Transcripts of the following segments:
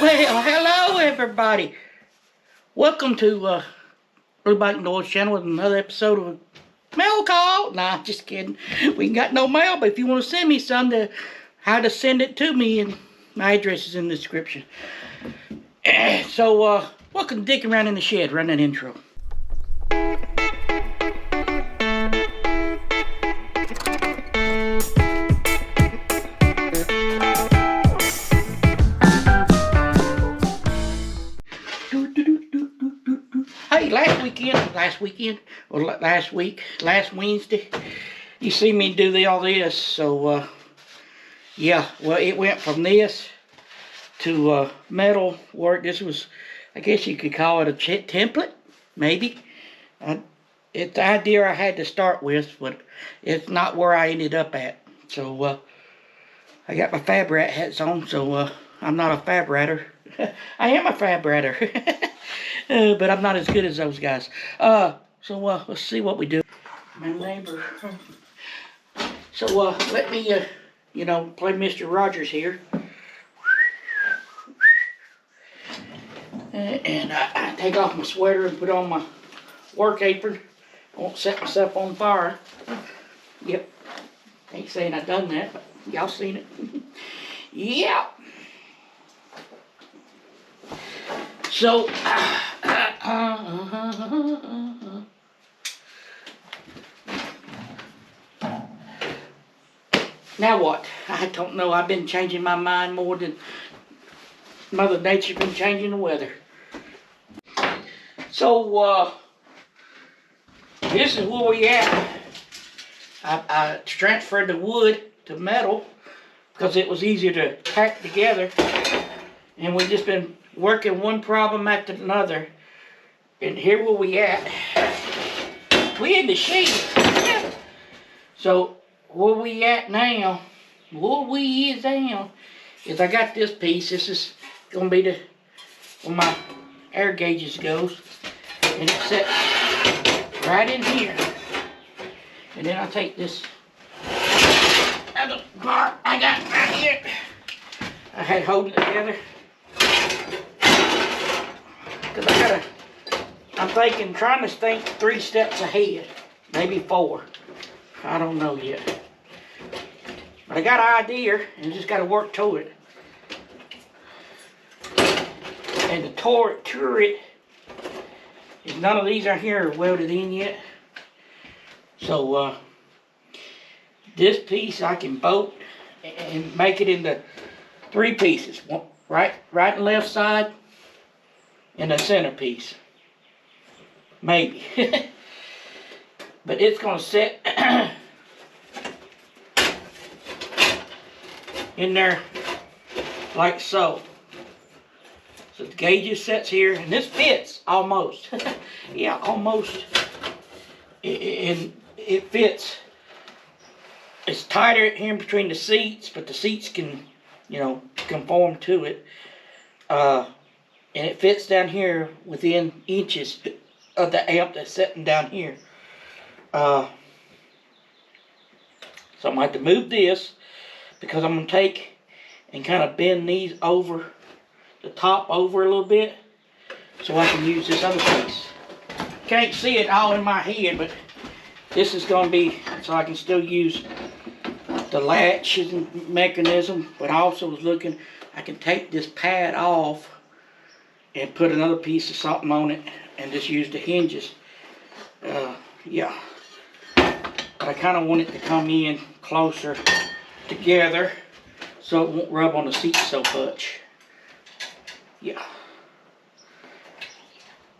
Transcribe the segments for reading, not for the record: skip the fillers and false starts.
Well, hello everybody. Welcome to Blue Bike and Doyle's channel with another episode of a mail call. Nah, just kidding. We ain't got no mail, but if you want to send me some, how to send it to me, and my address is in the description. So, welcome to Dickin Around in the Shed. Run that intro. Hey, last Wednesday, you see me do all this, so, yeah, well, it went from this to, metal work. This was, I guess you could call it a template, maybe. It's the idea I had to start with, but it's not where I ended up at. So, I got my Fab Rat hats on, so, I'm not a Fab Ratter. I am a Fab Ratter. But I'm not as good as those guys. So let's see what we do. My neighbor. So let me, play Mr. Rogers here. And I take off my sweater and put on my work apron. I won't set myself on fire. Yep. Ain't saying I done that, but y'all seen it. Yeah. So, now what? I don't know. I've been changing my mind more than Mother Nature's been changing the weather. So, this is where we at. I transferred the wood to metal because it was easier to pack together. And we've just been working one problem after another. And here where we at. We in the shed. So where we at now, is I got this piece. This is gonna be where my air gauges goes. And it's set right in here. And then I take this other part I got right here. I had holding it together. Because I'm trying to think 3 steps ahead, maybe 4. I don't know yet. But I got an idea, and just got to work to it. And the turret, is none of these are here welded in yet. So, this piece I can bolt and make it into 3 pieces. One, right and left side. And a centerpiece. Maybe. But it's going to sit in there like so. So the gauges sets here. And this fits almost. Yeah, almost. And it fits. It's tighter here in between the seats. But the seats can, conform to it. And it fits down here within inches of the amp that's sitting down here. So I'm going to have to move this because I'm going to take and kind of bend these over, the top over a little bit, so I can use this other piece. Can't see it all in my head, but this is going to be so I can still use the latch mechanism, but I also was looking, I can take this pad off and put another piece of something on it and just use the hinges. Yeah. But I kind of want it to come in closer together so it won't rub on the seat so much. Yeah.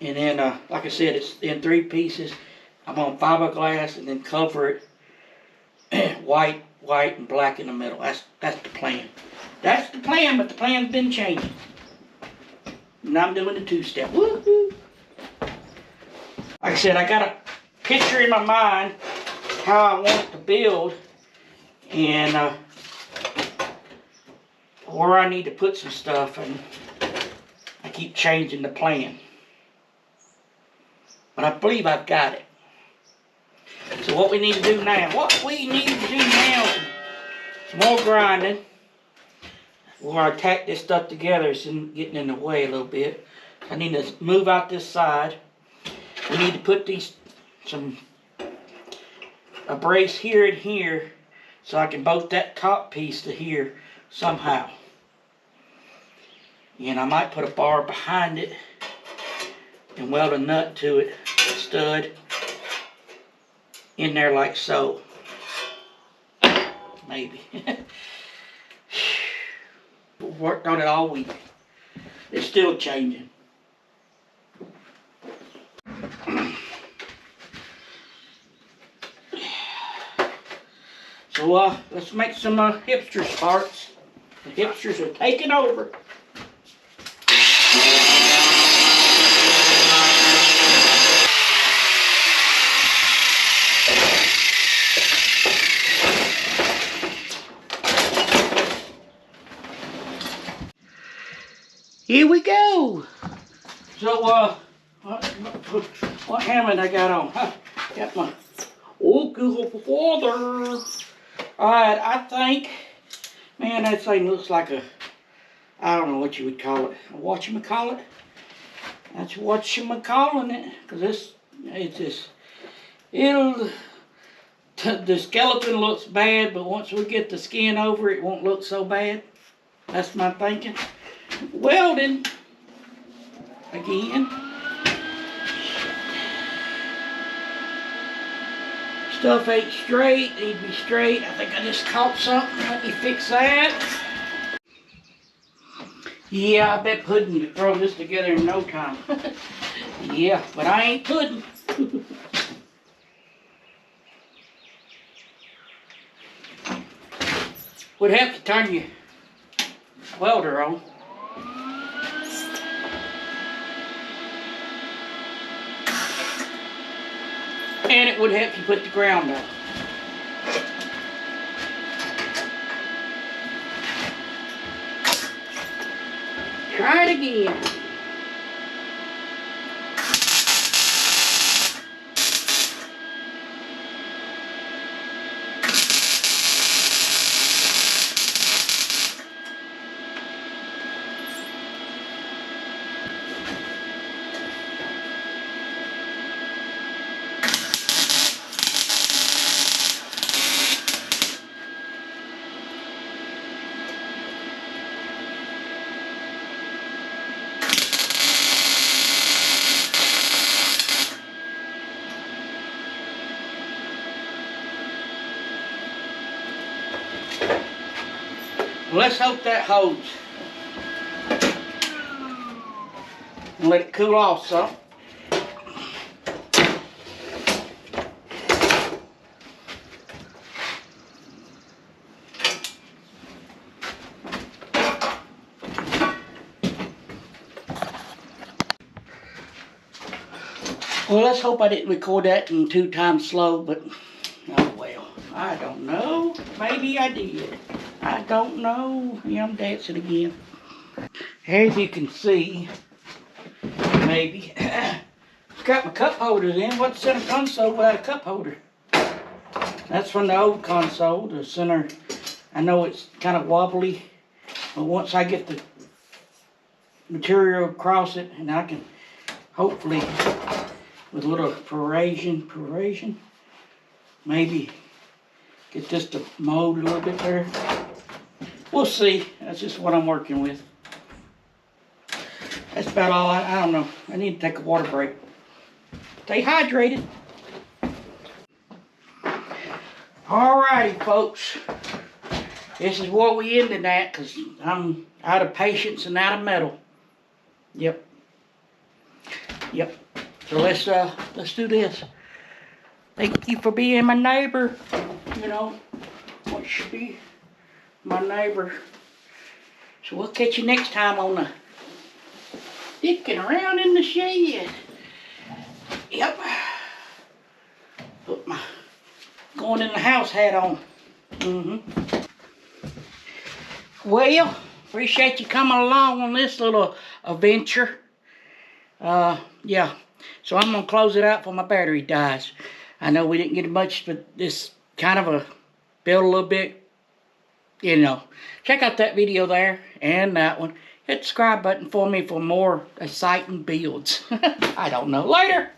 And then, like I said, it's in 3 pieces. I'm on fiberglass and then cover it white, and black in the middle. That's the plan. That's the plan, but the plan's been changing. And I'm doing the 2-step. Woohoo! Like I said, I got a picture in my mind how I want it to build and where I need to put some stuff, and I keep changing the plan. But I believe I've got it. So what we need to do now is some more grinding. where I tack this stuff together, it's getting in the way a little bit. I need to move out this side. We need to put a brace here and here so I can bolt that top piece to here somehow. And I might put a bar behind it and weld a nut to it, a stud, in there like so. Maybe. Worked on it all week. It's still changing. So let's make some hipster parts. The hipsters are taking over. Here we go. So what helmet I got on? Got my good father. Alright, I think, man, that thing looks like a, I don't know what you would call it. Whatchamacallit? That's whatchamacalling it. Because the skeleton looks bad, but once we get the skin over it, won't look so bad. That's my thinking. Welding. Again. Stuff ain't straight, need to be straight. I think I just caught something. Let me fix that. Yeah, I bet Puddin could throw this together in no time. Yeah, but I ain't Puddin. Would have to turn your welder on. And it would help you put the ground on. Try it again. Let's hope that holds. And let it cool off some. Well, let's hope I didn't record that in 2 times slow, but oh well. I don't know. Maybe I did. I don't know. Yeah, I'm dancing again. As you can see, maybe, got my cup holders in. What's in a console without a cup holder? That's from the old console. The center, I know it's kind of wobbly, but once I get the material across it, and I can hopefully, with a little perforation, maybe get this to mold a little bit there. We'll see. That's just what I'm working with. That's about all. I don't know. I need to take a water break. Stay hydrated. Alrighty, folks. This is where we ended at, because I'm out of patience and out of metal. Yep. So let's do this. Thank you for being my neighbor. You know what should be my neighbor. So we'll catch you next time on the Dickin around in the shed. Yep. Put my going in the house hat on. Well, appreciate you coming along on this little adventure. Yeah. So I'm gonna close it out before my battery dies. I know we didn't get much, but this kind of a build a little bit you know, check out that video there and that one. Hit the subscribe button for me for more exciting builds. I don't know. Later.